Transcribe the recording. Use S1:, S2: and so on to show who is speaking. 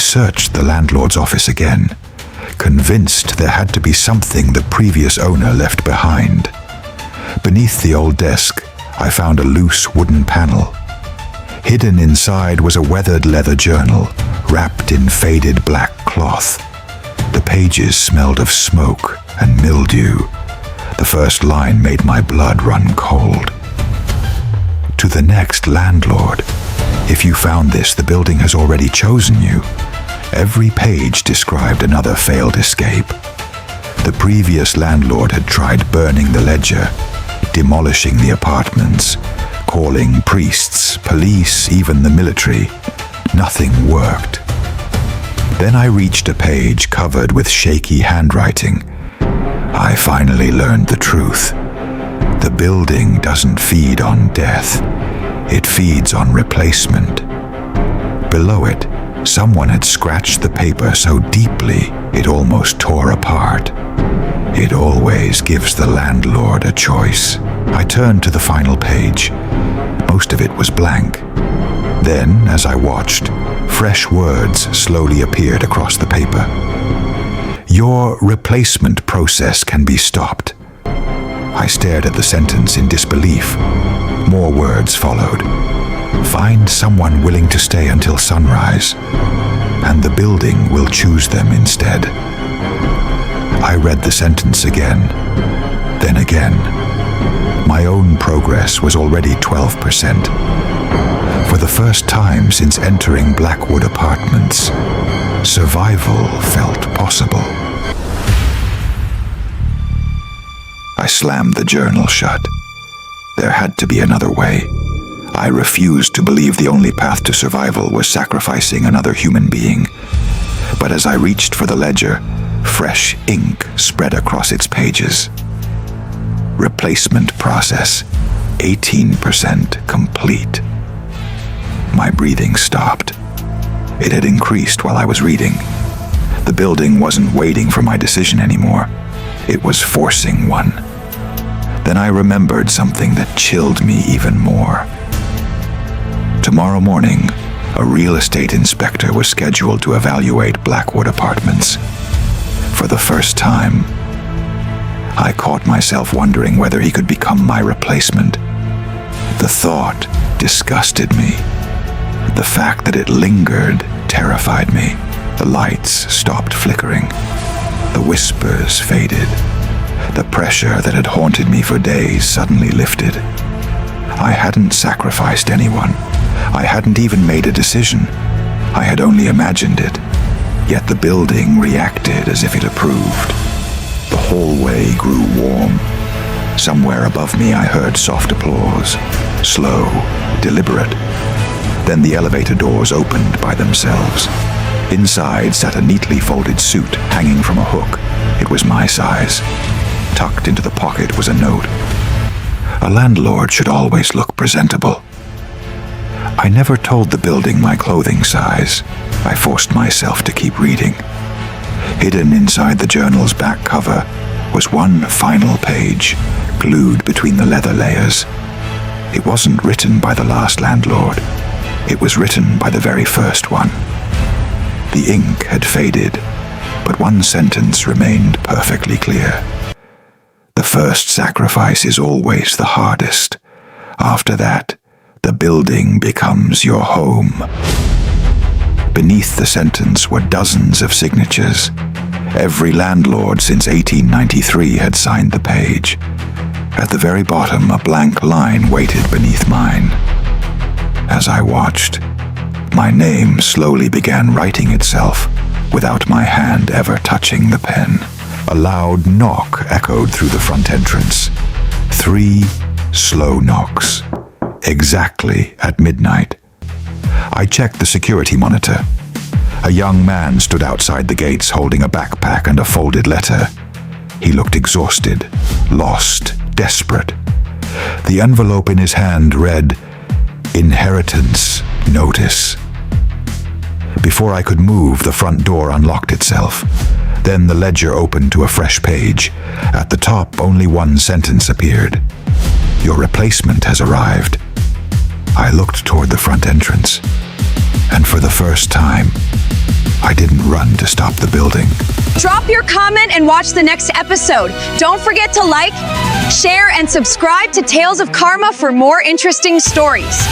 S1: searched the landlord's office again, convinced there had to be something the previous owner left behind. Beneath the old desk, I found a loose wooden panel. Hidden inside was a weathered leather journal, wrapped in faded black cloth. The pages smelled of smoke and mildew. The first line made my blood run cold. To the next landlord. If you found this, the building has already chosen you. Every page described another failed escape. The previous landlord had tried burning the ledger, demolishing the apartments, calling priests, police, even the military. Nothing worked. Then I reached a page covered with shaky handwriting. I finally learned the truth. The building doesn't feed on death. It feeds on replacement. Below it, someone had scratched the paper so deeply it almost tore apart. It always gives the landlord a choice. I turned to the final page. Most of it was blank. Then, as I watched, fresh words slowly appeared across the paper. Your replacement process can be stopped. I stared at the sentence in disbelief. More words followed. Find someone willing to stay until sunrise, and the building will choose them instead. I read the sentence again, then again. My own progress was already 12%. For the first time since entering Blackwood Apartments, survival felt possible. I slammed the journal shut. There had to be another way. I refused to believe the only path to survival was sacrificing another human being. But as I reached for the ledger, fresh ink spread across its pages. Replacement process, 18% complete. My breathing stopped. It had increased while I was reading. The building wasn't waiting for my decision anymore. It was forcing one. Then I remembered something that chilled me even more. Tomorrow morning, a real estate inspector was scheduled to evaluate Blackwood Apartments. For the first time, I caught myself wondering whether he could become my replacement. The thought disgusted me. The fact that it lingered terrified me. The lights stopped flickering. The whispers faded. The pressure that had haunted me for days suddenly lifted. I hadn't sacrificed anyone. I hadn't even made a decision. I had only imagined it. Yet the building reacted as if it approved. The hallway grew warm. Somewhere above me I heard soft applause. Slow, deliberate. Then the elevator doors opened by themselves. Inside sat a neatly folded suit hanging from a hook. It was my size. Tucked into the pocket was a note. A landlord should always look presentable. I never told the building my clothing size. I forced myself to keep reading. Hidden inside the journal's back cover was one final page, glued between the leather layers. It wasn't written by the last landlord. It was written by the very first one. The ink had faded, but one sentence remained perfectly clear. The first sacrifice is always the hardest. After that, the building becomes your home. Beneath the sentence were dozens of signatures. Every landlord since 1893 had signed the page. At the very bottom, a blank line waited beneath mine. As I watched, my name slowly began writing itself without my hand ever touching the pen. A loud knock echoed through the front entrance. 3 slow knocks. Exactly at midnight. I checked the security monitor. A young man stood outside the gates holding a backpack and a folded letter. He looked exhausted, lost, desperate. The envelope in his hand read, "Inheritance Notice." Before I could move, the front door unlocked itself. Then the ledger opened to a fresh page. At the top, only one sentence appeared. "Your replacement has arrived." I looked toward the front entrance. And for the first time, I didn't run to stop the building.
S2: Drop your comment and watch the next episode. Don't forget to like, share, and subscribe to Tales of Karma for more interesting stories.